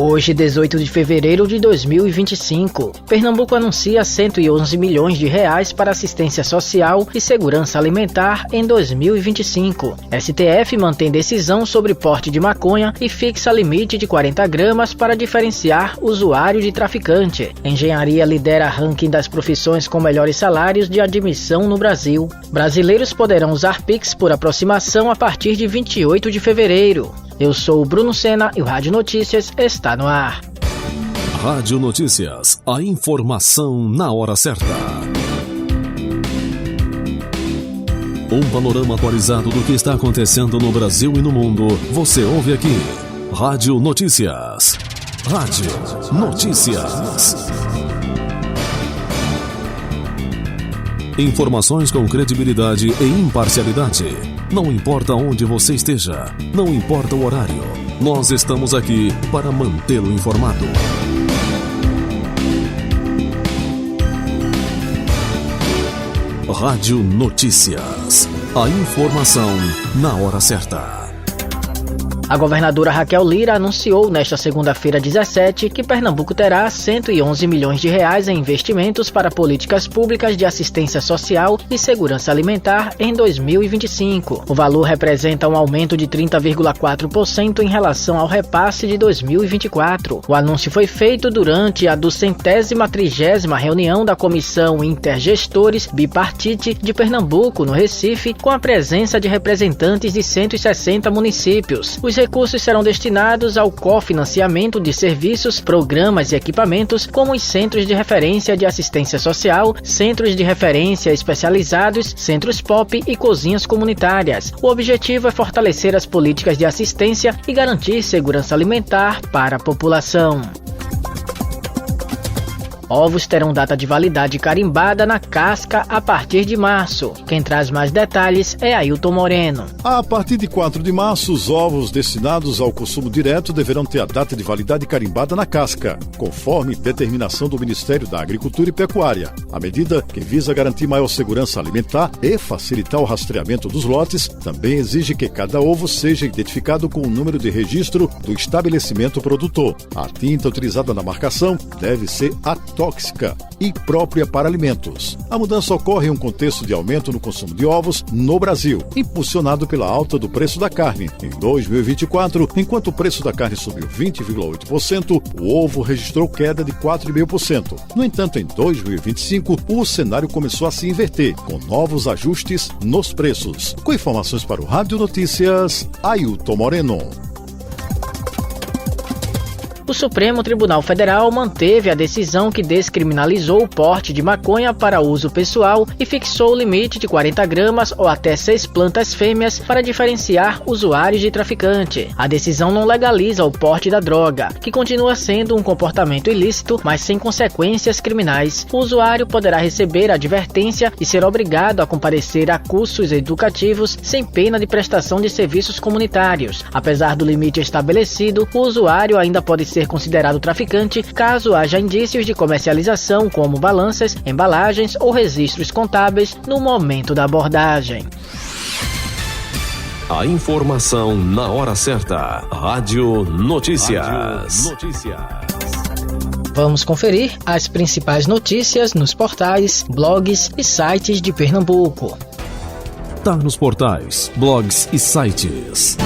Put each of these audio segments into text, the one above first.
Hoje, 18 de fevereiro de 2025, Pernambuco anuncia 111 milhões de reais para assistência social e segurança alimentar em 2025. STF mantém decisão sobre porte de maconha e fixa limite de 40 gramas para diferenciar usuário de traficante. Engenharia lidera ranking das profissões com melhores salários de admissão no Brasil. Brasileiros poderão usar Pix por aproximação a partir de 28 de fevereiro. Eu sou o Bruno Sena e o Rádio Notícias está no ar. Rádio Notícias, a informação na hora certa. Um panorama atualizado do que está acontecendo no Brasil e no mundo, você ouve aqui. Rádio Notícias. Rádio Notícias. Informações com credibilidade e imparcialidade. Não importa onde você esteja, não importa o horário, nós estamos aqui para mantê-lo informado. Rádio Notícias. A informação na hora certa. A governadora Raquel Lira anunciou nesta segunda-feira 17 que Pernambuco terá 111 milhões de reais em investimentos para políticas públicas de assistência social e segurança alimentar em 2025. O valor representa um aumento de 30,4% em relação ao repasse de 2024. O anúncio foi feito durante a 230ª reunião da Comissão Intergestores Bipartite de Pernambuco, no Recife, com a presença de representantes de 160 municípios. Os recursos serão destinados ao cofinanciamento de serviços, programas e equipamentos, como os centros de referência de assistência social, centros de referência especializados, centros POP e cozinhas comunitárias. O objetivo é fortalecer as políticas de assistência e garantir segurança alimentar para a população. Ovos terão data de validade carimbada na casca a partir de março. Quem traz mais detalhes é Ailton Moreno. A partir de 4 de março, os ovos destinados ao consumo direto deverão ter a data de validade carimbada na casca, conforme determinação do Ministério da Agricultura e Pecuária. A medida, que visa garantir maior segurança alimentar e facilitar o rastreamento dos lotes, também exige que cada ovo seja identificado com o número de registro do estabelecimento produtor. A tinta utilizada na marcação deve ser tóxica e própria para alimentos. A mudança ocorre em um contexto de aumento no consumo de ovos no Brasil, impulsionado pela alta do preço da carne. Em 2024, enquanto o preço da carne subiu 20,8%, o ovo registrou queda de 4,5%. No entanto, em 2025, o cenário começou a se inverter, com novos ajustes nos preços. Com informações para o Rádio Notícias, Ailton Moreno. O Supremo Tribunal Federal manteve a decisão que descriminalizou o porte de maconha para uso pessoal e fixou o limite de 40 gramas ou até 6 plantas fêmeas para diferenciar usuários de traficante. A decisão não legaliza o porte da droga, que continua sendo um comportamento ilícito, mas sem consequências criminais. O usuário poderá receber advertência e ser obrigado a comparecer a cursos educativos sem pena de prestação de serviços comunitários. Apesar do limite estabelecido, o usuário ainda pode ser considerado traficante caso haja indícios de comercialização, como balanças, embalagens ou registros contábeis no momento da abordagem. A informação na hora certa. Rádio Notícias. Vamos conferir as principais notícias nos portais, blogs e sites de Pernambuco. Tá nos portais, blogs e sites.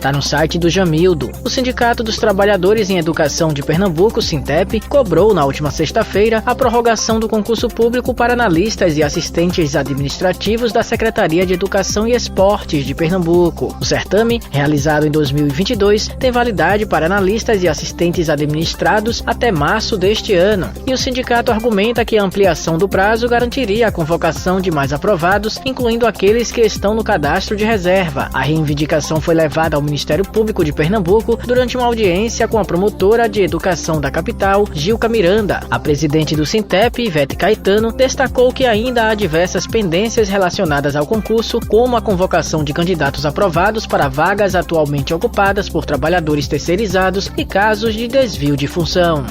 Está no site do Jamildo. O Sindicato dos Trabalhadores em Educação de Pernambuco, Sintep, cobrou na última sexta-feira a prorrogação do concurso público para analistas e assistentes administrativos da Secretaria de Educação e Esportes de Pernambuco. O certame, realizado em 2022, tem validade para analistas e assistentes administrados até março deste ano. E o sindicato argumenta que a ampliação do prazo garantiria a convocação de mais aprovados, incluindo aqueles que estão no cadastro de reserva. A reivindicação foi levada ao Ministério Público de Pernambuco durante uma audiência com a promotora de educação da capital, Gilca Miranda. A presidente do Sintep, Ivete Caetano, destacou que ainda há diversas pendências relacionadas ao concurso, como a convocação de candidatos aprovados para vagas atualmente ocupadas por trabalhadores terceirizados e casos de desvio de função.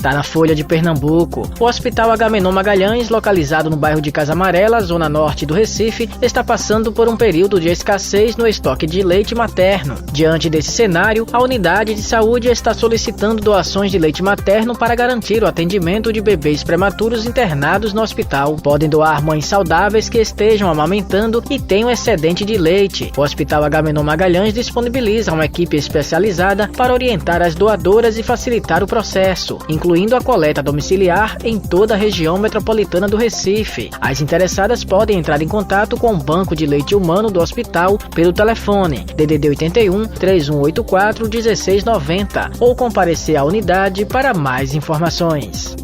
Tá na Folha de Pernambuco. O Hospital Agamenon Magalhães, localizado no bairro de Casa Amarela, zona norte do Recife, está passando por um período de escassez no estoque de leite materno. Diante desse cenário, a unidade de saúde está solicitando doações de leite materno para garantir o atendimento de bebês prematuros internados no hospital. Podem doar mães saudáveis que estejam amamentando e tenham excedente de leite. O Hospital Agamenon Magalhães disponibiliza uma equipe especializada para orientar as doadoras e facilitar o processo, incluindo a coleta domiciliar em toda a região metropolitana do Recife. As interessadas podem entrar em contato com o Banco de Leite Humano do hospital pelo telefone DDD 81 3184 1690 ou comparecer à unidade para mais informações.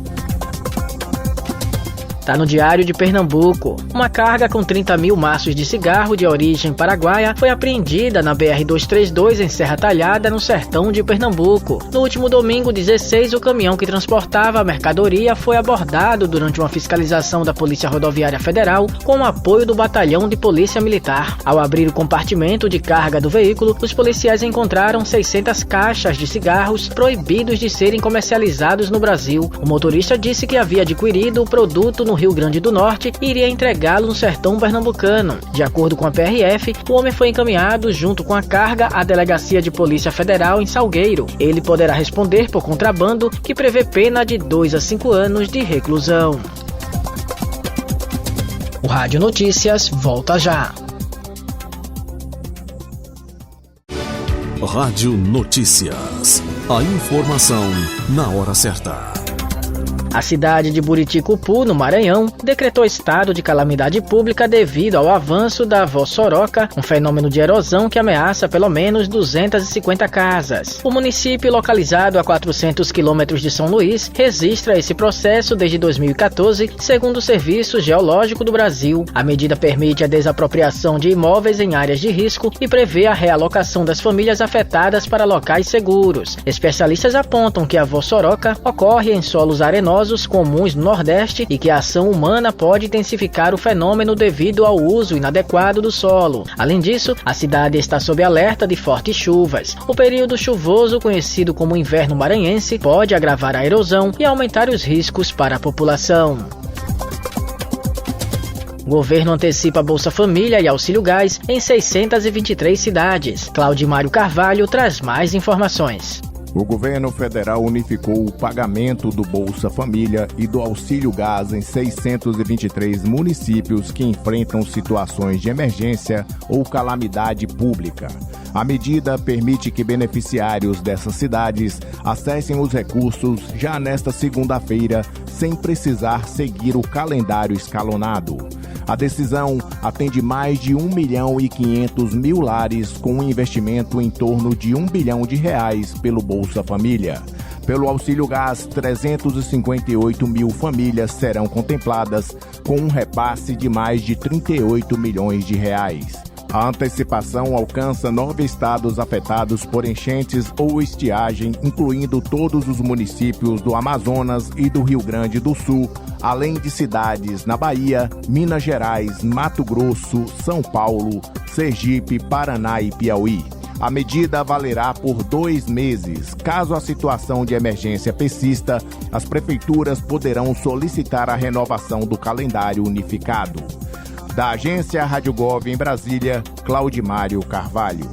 Tá no Diário de Pernambuco. Uma carga com 30 mil maços de cigarro de origem paraguaia foi apreendida na BR-232 em Serra Talhada, no sertão de Pernambuco. No último domingo 16, o caminhão que transportava a mercadoria foi abordado durante uma fiscalização da Polícia Rodoviária Federal com o apoio do Batalhão de Polícia Militar. Ao abrir o compartimento de carga do veículo, os policiais encontraram 600 caixas de cigarros proibidos de serem comercializados no Brasil. O motorista disse que havia adquirido o produto no Rio Grande do Norte e iria entregá-lo no sertão pernambucano. De acordo com a PRF, o homem foi encaminhado junto com a carga à Delegacia de Polícia Federal em Salgueiro. Ele poderá responder por contrabando, que prevê pena de 2 a 5 anos de reclusão. O Rádio Notícias volta já. Rádio Notícias. A informação na hora certa. A cidade de Buriticupu, no Maranhão, decretou estado de calamidade pública devido ao avanço da Vossoroca, um fenômeno de erosão que ameaça pelo menos 250 casas. O município, localizado a 400 quilômetros de São Luís, registra esse processo desde 2014, segundo o Serviço Geológico do Brasil. A medida permite a desapropriação de imóveis em áreas de risco e prevê a realocação das famílias afetadas para locais seguros. Especialistas apontam que a Vossoroca ocorre em solos arenosos comuns no Nordeste e que a ação humana pode intensificar o fenômeno devido ao uso inadequado do solo. Além disso, a cidade está sob alerta de fortes chuvas. O período chuvoso, conhecido como inverno maranhense, pode agravar a erosão e aumentar os riscos para a população. O governo antecipa Bolsa Família e Auxílio Gás em 623 cidades. Claudimário Carvalho traz mais informações. O governo federal unificou o pagamento do Bolsa Família e do Auxílio Gás em 623 municípios que enfrentam situações de emergência ou calamidade pública. A medida permite que beneficiários dessas cidades acessem os recursos já nesta segunda-feira, sem precisar seguir o calendário escalonado. A decisão atende mais de 1.500.000 lares com um investimento em torno de R$1 bilhão pelo Bolsa Família. Pelo Auxílio Gás, 358 mil famílias serão contempladas com um repasse de mais de R$38 milhões. A antecipação alcança 9 estados afetados por enchentes ou estiagem, incluindo todos os municípios do Amazonas e do Rio Grande do Sul, além de cidades na Bahia, Minas Gerais, Mato Grosso, São Paulo, Sergipe, Paraná e Piauí. A medida valerá por 2 meses. Caso a situação de emergência persista, as prefeituras poderão solicitar a renovação do calendário unificado. Da agência Rádio Gov em Brasília, Claudimário Carvalho.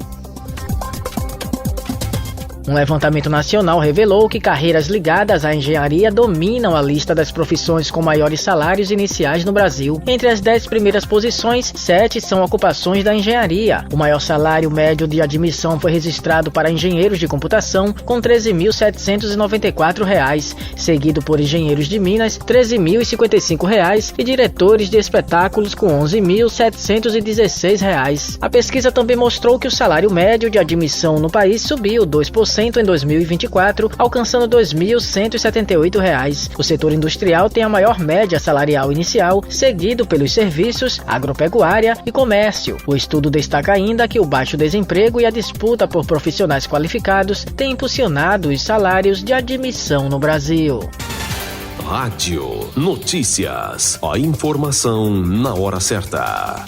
Um levantamento nacional revelou que carreiras ligadas à engenharia dominam a lista das profissões com maiores salários iniciais no Brasil. Entre as 10 primeiras posições, 7 são ocupações da engenharia. O maior salário médio de admissão foi registrado para engenheiros de computação, com R$ 13.794, seguido por engenheiros de Minas, R$ 13.055, e diretores de espetáculos, com R$ 11.716. A pesquisa também mostrou que o salário médio de admissão no país subiu 2% em 2024, alcançando R$ 2.178. O setor industrial tem a maior média salarial inicial, seguido pelos serviços, agropecuária e comércio. O estudo destaca ainda que o baixo desemprego e a disputa por profissionais qualificados têm impulsionado os salários de admissão no Brasil. Rádio Notícias. A informação na hora certa.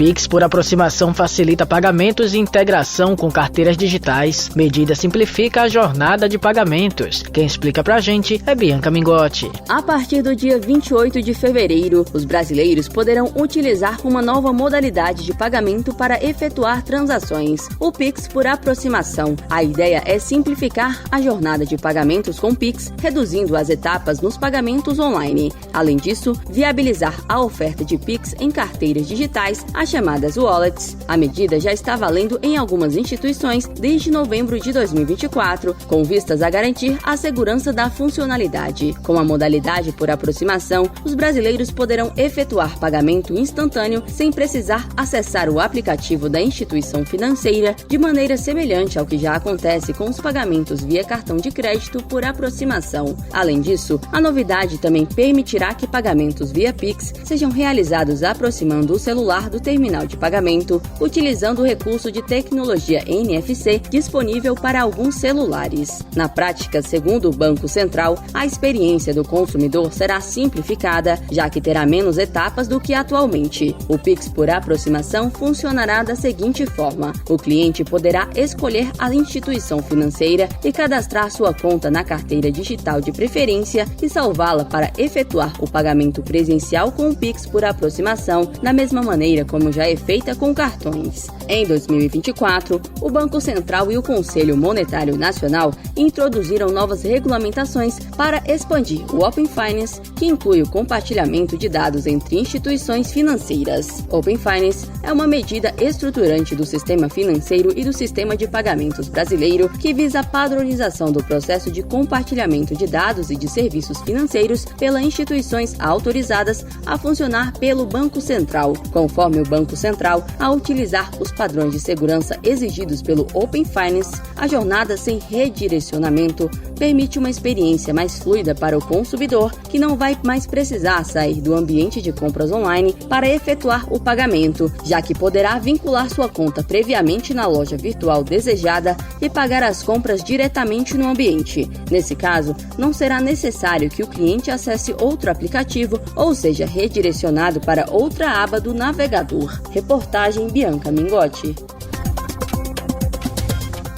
Pix por aproximação facilita pagamentos e integração com carteiras digitais. Medida simplifica a jornada de pagamentos. Quem explica pra gente é Bianca Mingotti. A partir do dia 28 de fevereiro, os brasileiros poderão utilizar uma nova modalidade de pagamento para efetuar transações, o Pix por aproximação. A ideia é simplificar a jornada de pagamentos com Pix, reduzindo as etapas nos pagamentos online. Além disso, viabilizar a oferta de Pix em carteiras digitais, as chamadas wallets. A medida já está valendo em algumas instituições desde novembro de 2024, com vistas a garantir a segurança da funcionalidade. Com a modalidade por aproximação, os brasileiros poderão efetuar pagamento instantâneo sem precisar acessar o aplicativo da instituição financeira, de maneira semelhante ao que já acontece com os pagamentos via cartão de crédito por aproximação. Além disso, a novidade também permitirá que pagamentos via Pix sejam realizados aproximando o celular do terminal de pagamento, utilizando o recurso de tecnologia NFC disponível para alguns celulares. Na prática, segundo o Banco Central, a experiência do consumidor será simplificada, já que terá menos etapas do que atualmente. O Pix por aproximação funcionará da seguinte forma: o cliente poderá escolher a instituição financeira e cadastrar sua conta na carteira digital de preferência e salvá-la para efetuar o pagamento presencial com o Pix por aproximação, da mesma maneira como já é feita com cartões. Em 2024, o Banco Central e o Conselho Monetário Nacional introduziram novas regulamentações para expandir o Open Finance, que inclui o compartilhamento de dados entre instituições financeiras. Open Finance é uma medida estruturante do sistema financeiro e do sistema de pagamentos brasileiro que visa a padronização do processo de compartilhamento de dados e de serviços financeiros pelas instituições autorizadas a funcionar pelo Banco Central, conforme o Banco Central, a utilizar os padrões de segurança exigidos pelo Open Finance. A jornada sem redirecionamento permite uma experiência mais fluida para o consumidor, que não vai mais precisar sair do ambiente de compras online para efetuar o pagamento, já que poderá vincular sua conta previamente na loja virtual desejada e pagar as compras diretamente no ambiente. Nesse caso, não será necessário que o cliente acesse outro aplicativo ou seja redirecionado para outra aba do navegador. Reportagem Bianca Mingotti.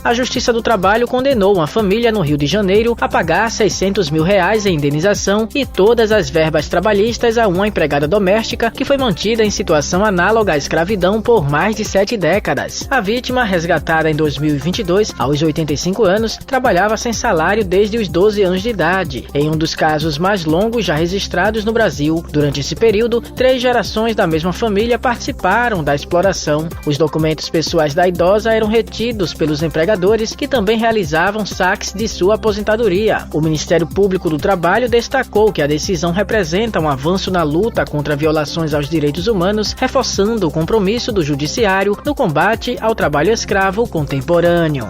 A Justiça do Trabalho condenou uma família no Rio de Janeiro a pagar R$600 mil em indenização e todas as verbas trabalhistas a uma empregada doméstica que foi mantida em situação análoga à escravidão por mais de 7 décadas. A vítima, resgatada em 2022, aos 85 anos, trabalhava sem salário desde os 12 anos de idade, em um dos casos mais longos já registrados no Brasil. Durante esse período, 3 gerações da mesma família participaram da exploração. Os documentos pessoais da idosa eram retidos pelos empregadores que também realizavam saques de sua aposentadoria. O Ministério Público do Trabalho destacou que a decisão representa um avanço na luta contra violações aos direitos humanos, reforçando o compromisso do Judiciário no combate ao trabalho escravo contemporâneo.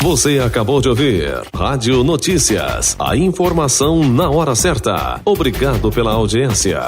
Você acabou de ouvir Rádio Notícias, a informação na hora certa. Obrigado pela audiência.